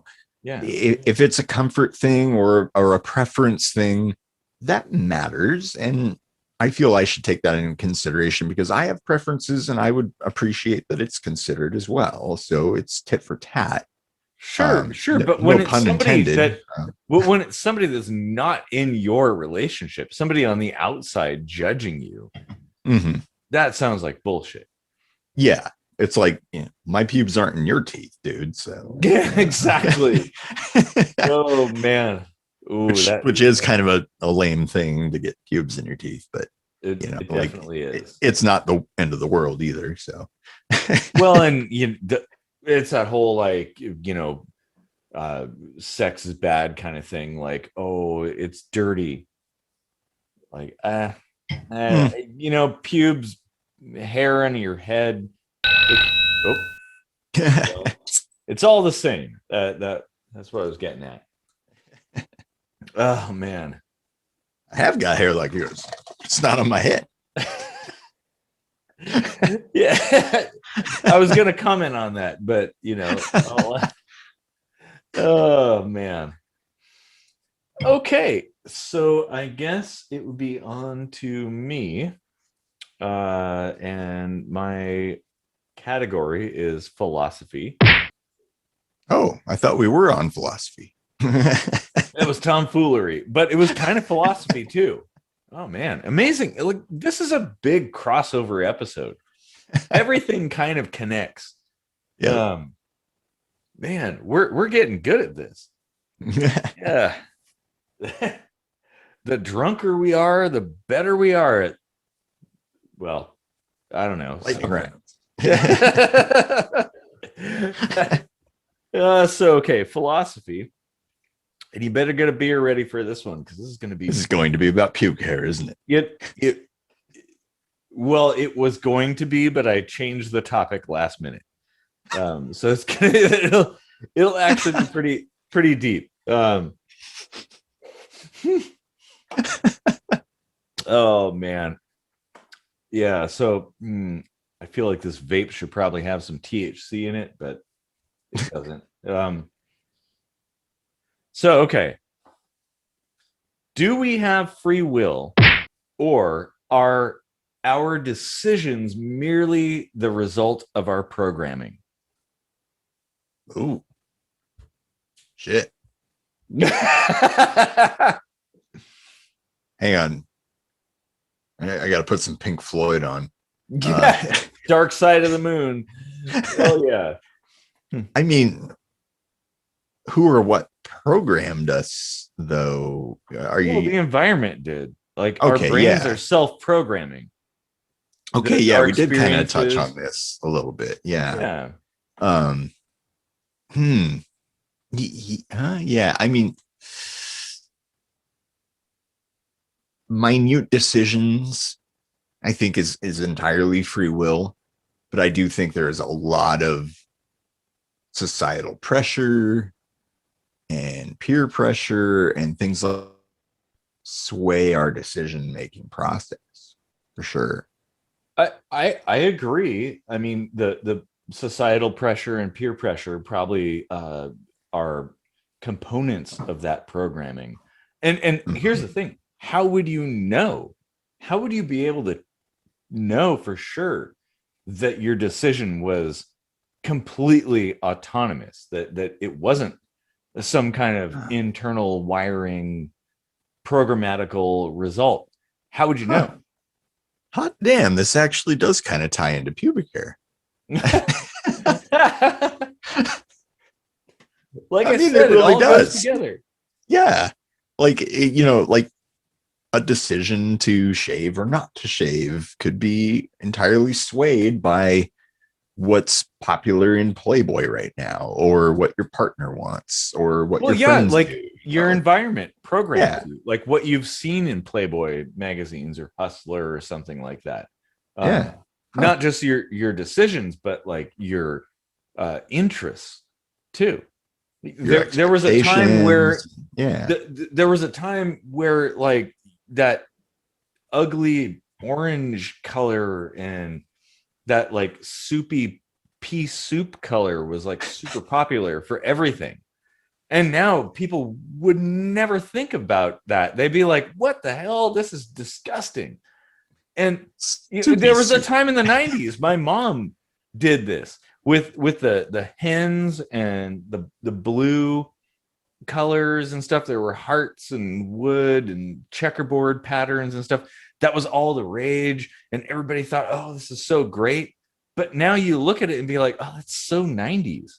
If it's a comfort thing or a preference thing, that matters. And I feel I should take that into consideration because I have preferences and I would appreciate that it's considered as well. So it's tit for tat. Sure. But when it's somebody when it's somebody that's not in your relationship, somebody on the outside judging you, that sounds like bullshit. Yeah. It's like, my pubes aren't in your teeth, dude. So yeah, exactly. Oh man. Ooh, which is kind of a lame thing to get pubes in your teeth, but it definitely is. It's not the end of the world either. So well, and it's that whole like, sex is bad kind of thing. Like, oh, it's dirty. Like, pubes, hair on your head. It's all the same. That's what I was getting at. Oh man, I have got hair like yours. It's not on my head. Yeah, I was gonna comment on that, but oh man. Okay, so I guess it would be on to me, and my category is philosophy. Oh, I thought we were on philosophy. It was tomfoolery, but it was kind of philosophy too. Oh man, amazing. Like this is a big crossover episode. Everything kind of connects. Yeah. Man, we're getting good at this. Yeah. The drunker we are, the better we are at, well, I don't know. Lightning rounds. So okay, philosophy. And you better get a beer ready for this one because this is going to be This is going to be about pubic hair, isn't it? Well, it was going to be, but I changed the topic last minute. So it's gonna it'll actually be pretty deep. Oh man. Yeah, so I feel like this vape should probably have some THC in it, but it doesn't. So okay. Do we have free will, or are our decisions merely the result of our programming? Ooh. Shit. Hang on. I got to put some Pink Floyd on. Dark Side of the Moon. Oh yeah. I mean, who or what programmed us, though? Are Well, you the environment did. Like okay? our brains Yeah. are self-programming. Okay. Yeah, Our we did kind of touch experiences. on this a little bit. Yeah. Yeah. Hmm. Yeah. I mean, minute decisions, I think, is entirely free will, but I do think there is a lot of societal pressure and peer pressure and things like sway our decision making process for sure. I agree. I mean, the societal pressure and peer pressure probably are components of that programming. And here's the thing: how would you know? How would you be able to know for sure that your decision was completely autonomous? That it wasn't some kind of internal wiring programmatical result? How would you know? Hot damn, this actually does kind of tie into pubic hair. Like I I mean, said, it it really all goes does. together. Yeah. Like, you know, like a decision to shave or not to shave could be entirely swayed by what's popular in Playboy right now, or what your partner wants, or what Well, your yeah, friends like do. your environment programs Yeah. you, like what you've seen in Playboy magazines or Hustler or something like that. Yeah. Not just your decisions, but like your interests too. Your There was a time where expectations. Yeah. there was a time where like that ugly orange color and that like soupy pea soup color was like super popular for everything. And now people would never think about that. They'd be like, what the hell? This is disgusting. And there was a time in the 90s, my mom did this with the hens and the blue colors and stuff. There were hearts and wood and checkerboard patterns and stuff. That was all the rage. And everybody thought, oh, this is so great. But now you look at it and be like, oh, that's so 90s.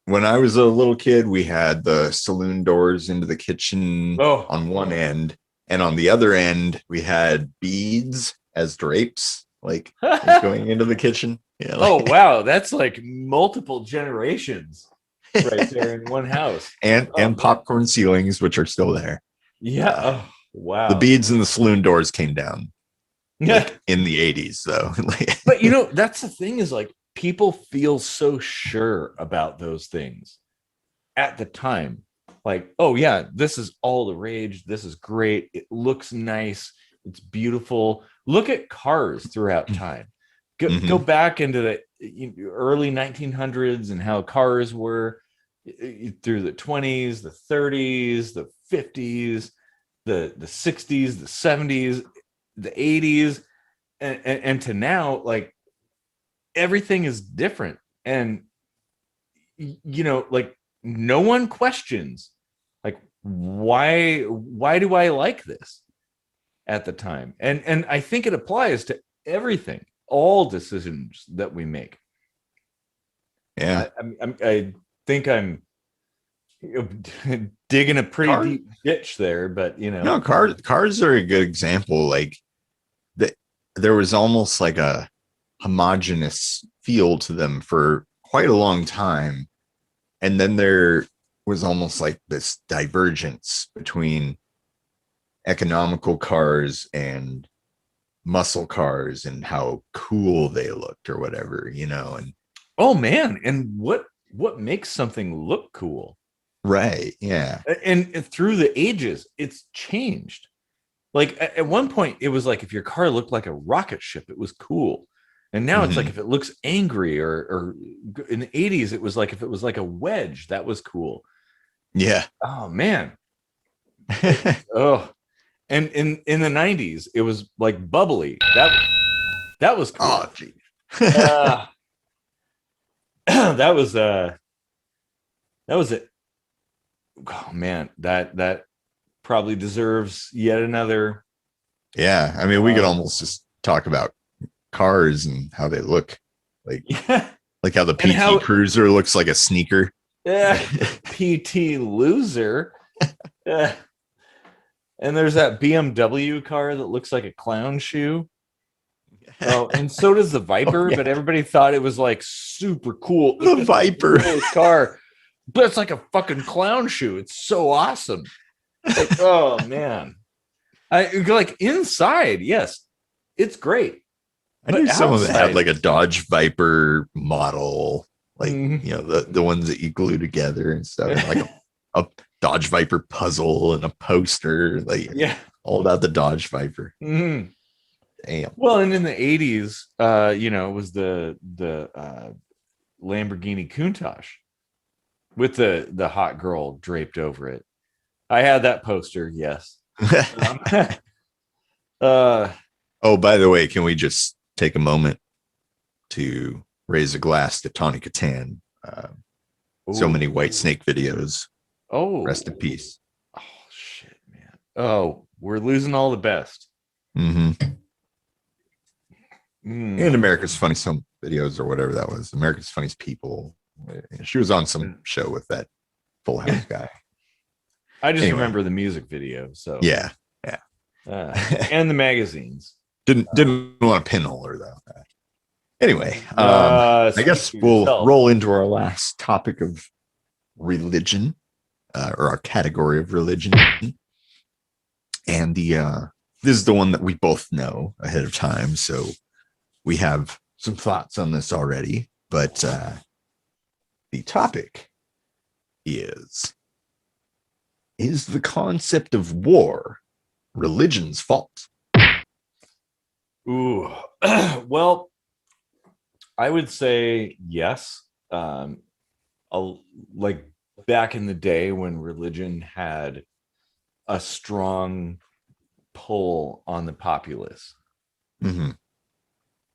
When I was a little kid, we had the saloon doors into the kitchen Oh, on one end, and on the other end, we had beads as drapes, like going into the kitchen. Yeah. Oh, wow. That's like multiple generations right there in one house. and popcorn ceilings, which are still there. Yeah. Oh, wow. The beads in the saloon doors came down. Yeah. In the 80s, though. But you know, that's the thing is like people feel so sure about those things at the time. Like, oh yeah, this is all the rage. This is great. It looks nice. It's beautiful. Look at cars throughout time. Go back into the early 1900s and how cars were through the 20s, the 30s, the 50s, the 60s, the 70s, the 80s, and to now, like everything is different. And you know, like no one questions like why do I like this? at the time. And I think it applies to everything, all decisions that we make. Yeah. I think I'm digging a pretty Car- deep ditch there, but No, cars are a good example. Like there was almost like a homogenous feel to them for quite a long time. And then there was almost like this divergence between economical cars and muscle cars and how cool they looked or whatever, and oh man, and what makes something look cool? right. Yeah. And through the ages, it's changed. Like at one point, it was like if your car looked like a rocket ship, it was cool. And now it's like if it looks angry, or in the 80s, it was like if it was like a wedge, that was cool. Yeah. Oh man. Oh. And in the 90s, it was like bubbly. That was cool. Oh, gee. That was it. Oh man, that probably deserves yet another. Yeah. I mean, we could almost just talk about cars and how they look, like like how the PT Cruiser looks like a sneaker. Yeah, PT Loser. Yeah. And there's that BMW car that looks like a clown shoe. Oh, and so does the Viper, but everybody thought it was like super cool. The Viper car, but it's like a fucking clown shoe. It's so awesome. Like, oh man, I like inside. Yes, it's great. I knew someone that had like a Dodge Viper model, like the ones that you glue together and stuff, like a Dodge Viper puzzle and a poster, like all about the Dodge Viper. Mm-hmm. Damn. Well, and in the 80s, it was the Lamborghini Countach with the hot girl draped over it. I had that poster, yes. Oh, by the way, can we just take a moment to raise a glass to Tawny Katan? So many White Snake videos. Oh, rest in peace. Oh shit, man. Oh, we're losing all the best. And America's Funniest Home Videos, or whatever that was. America's Funniest People. She was on some show with that Full House guy. I just remember the music video. So yeah. And the magazines. Didn't want to pinhole her though. Anyway, I guess we'll roll into our last topic of religion, or our category of religion, and this is the one that we both know ahead of time, so we have some thoughts on this already. But the topic is the concept of war religion's fault? Ooh, well, I would say yes. Like back in the day when religion had a strong pull on the populace.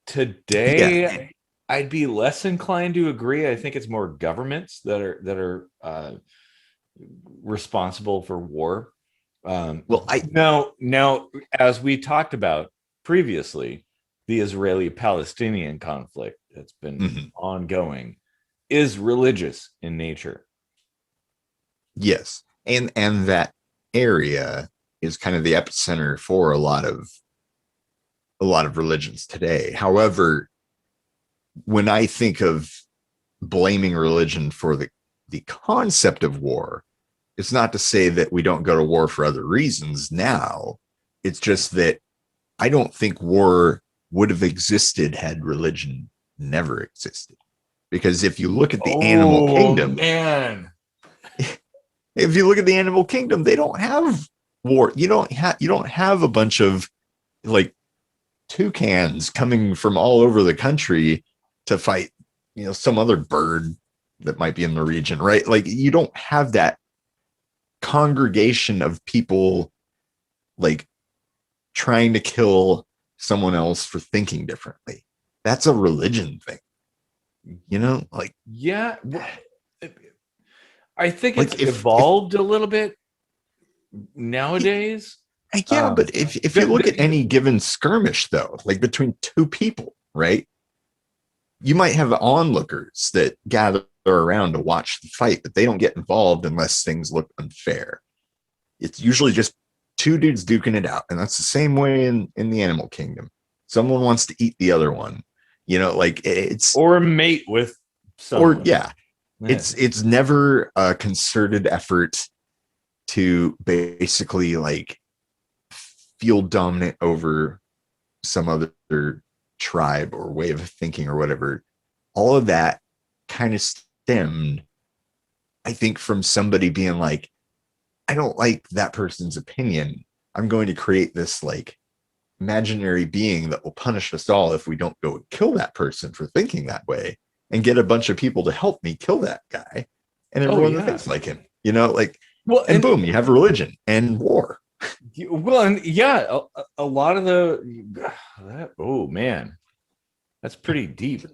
Today, I'd be less inclined to agree. I think it's more governments that are responsible for war. Well, now, as we talked about previously, the Israeli-Palestinian conflict that's been ongoing is religious in nature. Yes, and that area is kind of the epicenter for a lot of religions today. However, when I think of blaming religion for the concept of war, it's not to say that we don't go to war for other reasons now. It's just that I don't think war would have existed had religion never existed. Because if you look at the animal kingdom, if you look at the animal kingdom, they don't have war. You don't have a bunch of like toucans coming from all over the country to fight, some other bird that might be in the region, right? Like you don't have that congregation of people like trying to kill someone else for thinking differently. That's a religion thing, like, yeah. I think it's evolved a little bit nowadays. Yeah, but if you look at any given skirmish, though, like between two people, right? You might have onlookers that gather around to watch the fight, but they don't get involved unless things look unfair. It's usually just two dudes duking it out, and that's the same way in the animal kingdom. Someone wants to eat the other one, like it's or mate with someone. or yeah, it's never a concerted effort to basically like feel dominant over some other tribe or way of thinking or whatever. All of that kind of stemmed, I think, from somebody being like, I don't like that person's opinion. I'm going to create this like imaginary being that will punish us all if we don't go and kill that person for thinking that way, and get a bunch of people to help me kill that guy, and everyone that thinks like him, like, well, and boom, you have religion and war. Well, and yeah, a lot of oh man, that's pretty deep.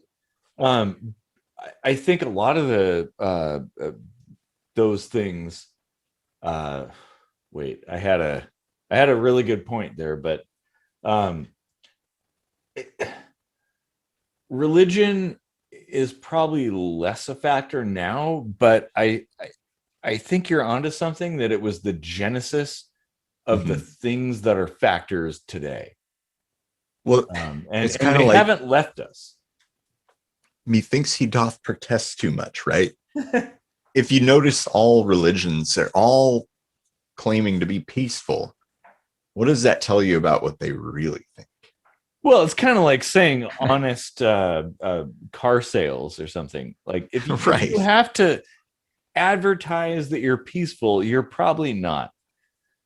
I think a lot of the those things. Wait, I had a really good point there, but religion is probably less a factor now. But I think you're onto something, that it was the genesis of the things that are factors today. Well, and it's and kind of they like, haven't left us. methinks he doth protest too much, right? If you notice, all religions, they're all claiming to be peaceful. What does that tell you about what they really think? Well, it's kind of like saying honest car sales or something. Like if Right. you have to advertise that you're peaceful, you're probably not.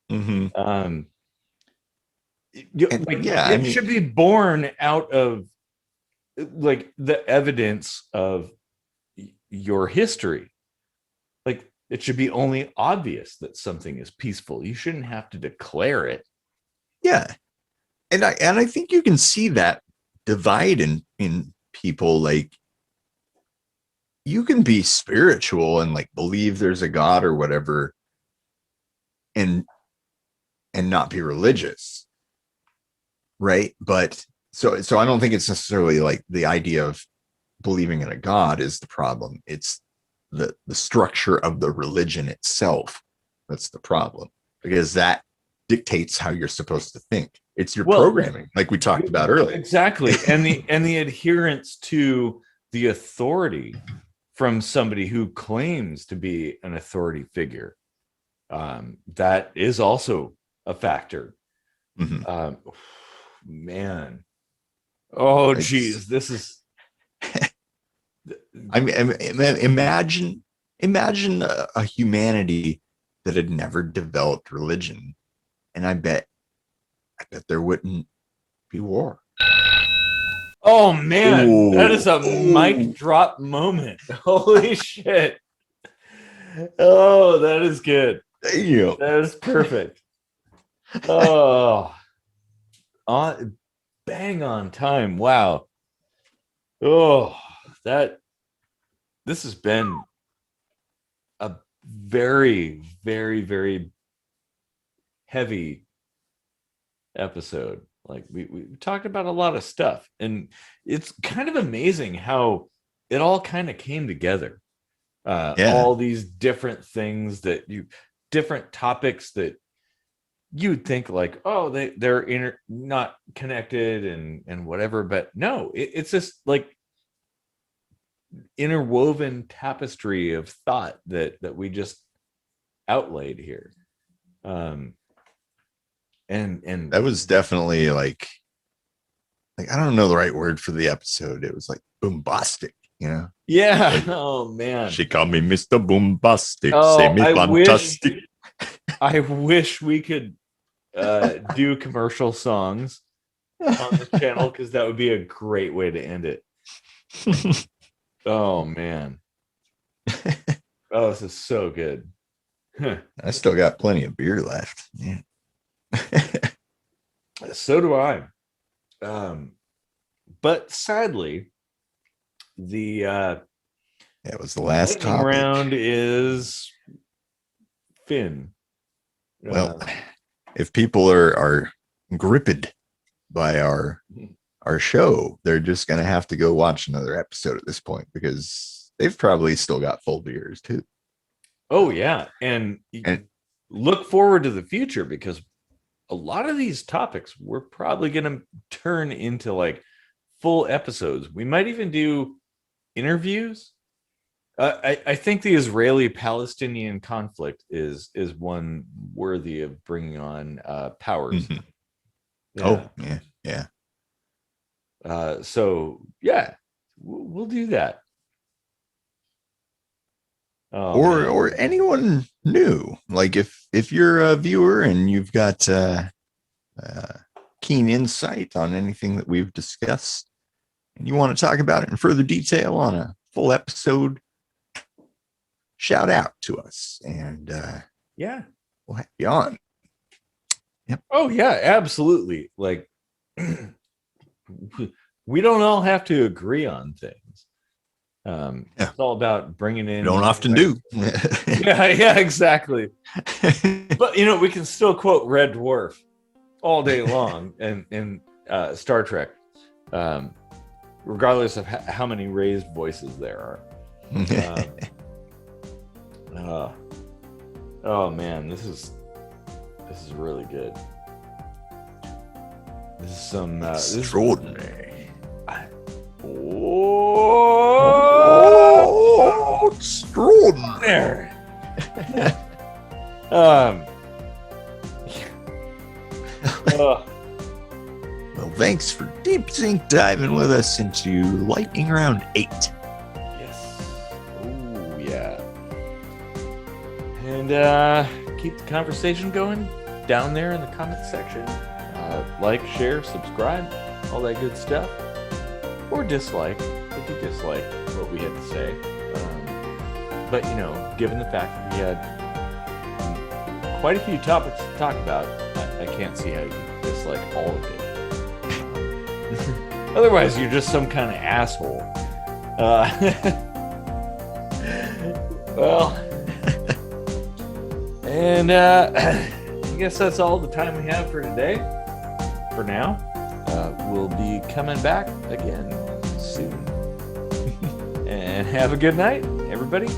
And, It should be born out of like the evidence of your history. Like it should be only obvious that something is peaceful. You shouldn't have to declare it. Yeah. And I think you can see that divide in people. Like, you can be spiritual and like believe there's a God or whatever, and not be religious, right? But so I don't think it's necessarily like the idea of believing in a God is the problem. It's the structure of the religion itself that's the problem, because that dictates how you're supposed to think. It's your programming, like we talked about earlier. Exactly. And the adherence to the authority from somebody who claims to be an authority figure, that is also a factor. Man, oh geez, this is I mean, imagine a humanity that had never developed religion, and I bet there wouldn't be war. Oh man, that is a mic drop moment. Holy shit. Oh, that is good. That is perfect. Oh, bang on time. Wow. Oh, this has been a very, very, very heavy episode. Like we talked about a lot of stuff, and it's kind of amazing how it all kind of came together. All these different things different topics that you'd think like, oh, they're not connected and whatever, but no, it's just like interwoven tapestry of thought that we just outlaid here. And that was definitely like I don't know the right word for the episode. It was like bombastic, Yeah. Like, oh man. She called me Mr. Bombastic. Oh, Say me fantastic. I wish we could do commercial songs on this channel, because that would be a great way to end it. Oh man. Oh, this is so good. I still got plenty of beer left. Yeah. So do I. But sadly, that was the last topic. Round is Finn. Well, if people are gripped by our show, they're just going to have to go watch another episode at this point, because they've probably still got full beers too. Oh yeah, and look forward to the future, because a lot of these topics we're probably going to turn into like full episodes. We might even do interviews. I think the Israeli-Palestinian conflict is one worthy of bringing on Powers. Mhm. Yeah. Oh yeah. So yeah, we'll do that. Oh, Or anyone new, like if you're a viewer and you've got keen insight on anything that we've discussed, and you want to talk about it in further detail on a full episode, shout out to us, and yeah. we'll have you on. Yep. Oh yeah, absolutely. Like we don't all have to agree on things. It's all about bringing in. We don't often do. yeah, exactly. But we can still quote Red Dwarf all day long and Star Trek, regardless of how many raised voices there are. Oh man, this is really good. This is some extraordinary. Extraordinary. Well, thanks for deep sink diving with us into Lightning Round 8. Yes. Oh yeah. And keep the conversation going down there in the comment section. Like, share, subscribe, all that good stuff. Or dislike if you dislike what we had to say. But given the fact that we had quite a few topics to talk about, I can't see how you dislike all of it. Otherwise, you're just some kind of asshole. Well, and I guess that's all the time we have for today. For now, we'll be coming back again soon. And have a good night, everybody.